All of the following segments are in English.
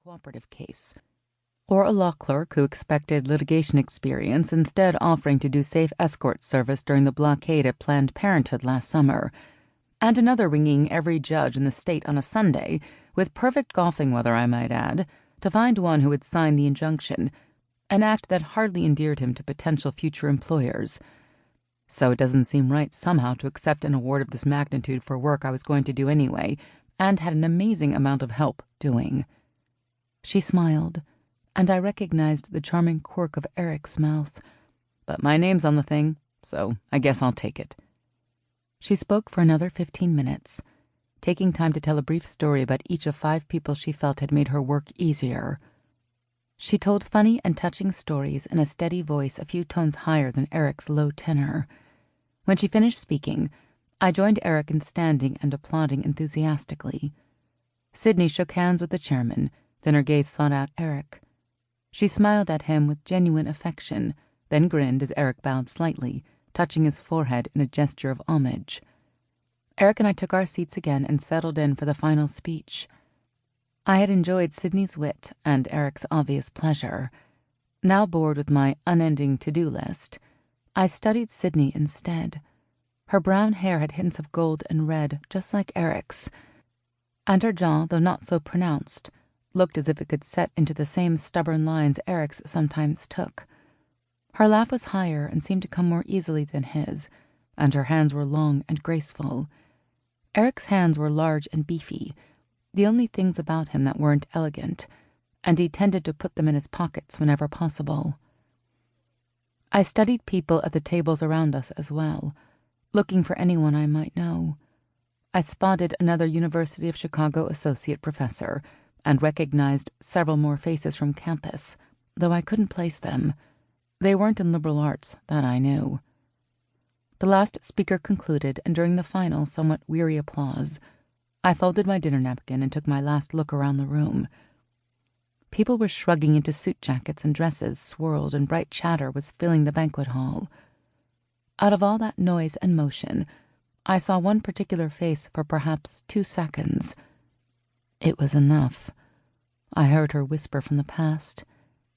cooperative case, or a law clerk who expected litigation experience, instead offering to do safe escort service during the blockade at Planned Parenthood last summer, and another ringing every judge in the state on a Sunday, with perfect golfing weather, I might add, to find one who would sign the injunction, an act that hardly endeared him to potential future employers. So it doesn't seem right somehow to accept an award of this magnitude for work I was going to do anyway, and had an amazing amount of help doing. She smiled, and I recognized the charming quirk of Eric's mouth. But my name's on the thing, so I guess I'll take it. She spoke for another 15 minutes, taking time to tell a brief story about each of 5 people she felt had made her work easier. She told funny and touching stories in a steady voice a few tones higher than Eric's low tenor. When she finished speaking, I joined Eric in standing and applauding enthusiastically. Sydney shook hands with the chairman, then her gaze sought out Eric. She smiled at him with genuine affection, then grinned as Eric bowed slightly, touching his forehead in a gesture of homage. Eric and I took our seats again and settled in for the final speech. I had enjoyed Sydney's wit and Eric's obvious pleasure. Now bored with my unending to-do list, I studied Sydney instead. Her brown hair had hints of gold and red, just like Eric's, and her jaw, though not so pronounced, looked as if it could set into the same stubborn lines Eric's sometimes took. Her laugh was higher and seemed to come more easily than his, and her hands were long and graceful. Eric's hands were large and beefy, the only things about him that weren't elegant, and he tended to put them in his pockets whenever possible. I studied people at the tables around us as well, looking for anyone I might know. I spotted another University of Chicago associate professor and recognized several more faces from campus, though I couldn't place them. They weren't in liberal arts, that I knew. The last speaker concluded, and during the final, somewhat weary applause, I folded my dinner napkin and took my last look around the room. People were shrugging into suit jackets and dresses swirled, and bright chatter was filling the banquet hall. Out of all that noise and motion, I saw one particular face for perhaps 2 seconds. It was enough. I heard her whisper from the past,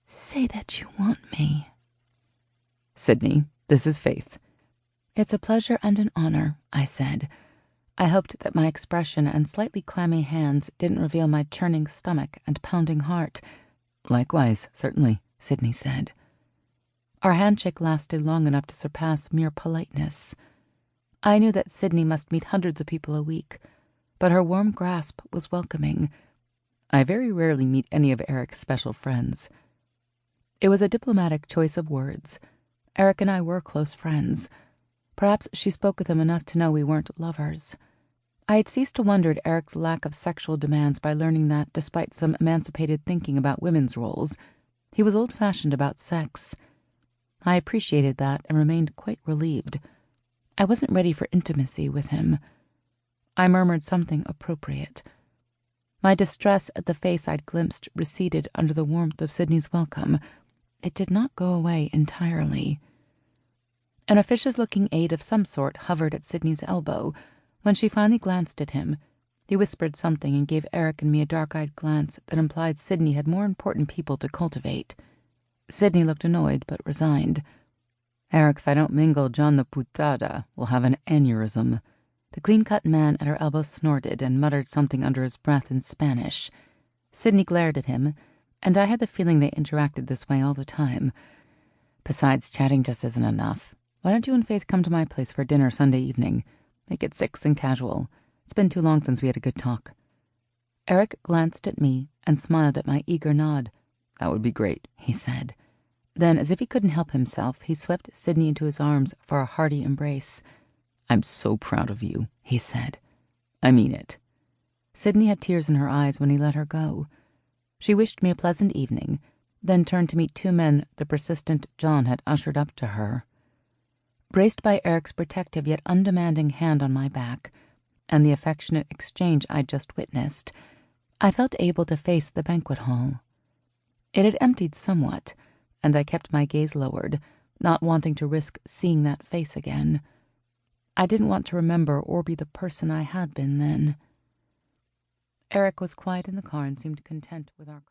"Say that you want me." "Sydney, this is Faith." "It's a pleasure and an honor," I said. I hoped that my expression and slightly clammy hands didn't reveal my churning stomach and pounding heart. "Likewise, certainly," Sydney said. Our handshake lasted long enough to surpass mere politeness. I knew that Sydney must meet hundreds of people a week, but her warm grasp was welcoming. I very rarely meet any of Eric's special friends. It was a diplomatic choice of words. Eric and I were close friends. Perhaps she spoke with him enough to know we weren't lovers. I had ceased to wonder at Eric's lack of sexual demands by learning that, despite some emancipated thinking about women's roles, he was old-fashioned about sex. I appreciated that and remained quite relieved. I wasn't ready for intimacy with him. I murmured something appropriate. My distress at the face I'd glimpsed receded under the warmth of Sydney's welcome. It did not go away entirely. An officious-looking aide of some sort hovered at Sydney's elbow. When she finally glanced at him, he whispered something and gave Eric and me a dark-eyed glance that implied Sydney had more important people to cultivate. Sydney looked annoyed but resigned. "Eric, if I don't mingle John the putada, will have an aneurysm." The clean-cut man at her elbow snorted and muttered something under his breath in Spanish. Sydney glared at him, and I had the feeling they interacted this way all the time. "Besides, chatting just isn't enough. Why don't you and Faith come to my place for dinner Sunday evening? Make it 6 and casual. It's been too long since we had a good talk." Eric glanced at me and smiled at my eager nod. "That would be great," he said. Then, as if he couldn't help himself, he swept Sydney into his arms for a hearty embrace. "I'm so proud of you," he said. "I mean it." Sydney had tears in her eyes when he let her go. She wished me a pleasant evening, then turned to meet 2 men the persistent John had ushered up to her. Braced by Eric's protective yet undemanding hand on my back, and the affectionate exchange I'd just witnessed, I felt able to face the banquet hall. It had emptied somewhat, and I kept my gaze lowered, not wanting to risk seeing that face again. I didn't want to remember or be the person I had been then. Eric was quiet in the car and seemed content with our conversation.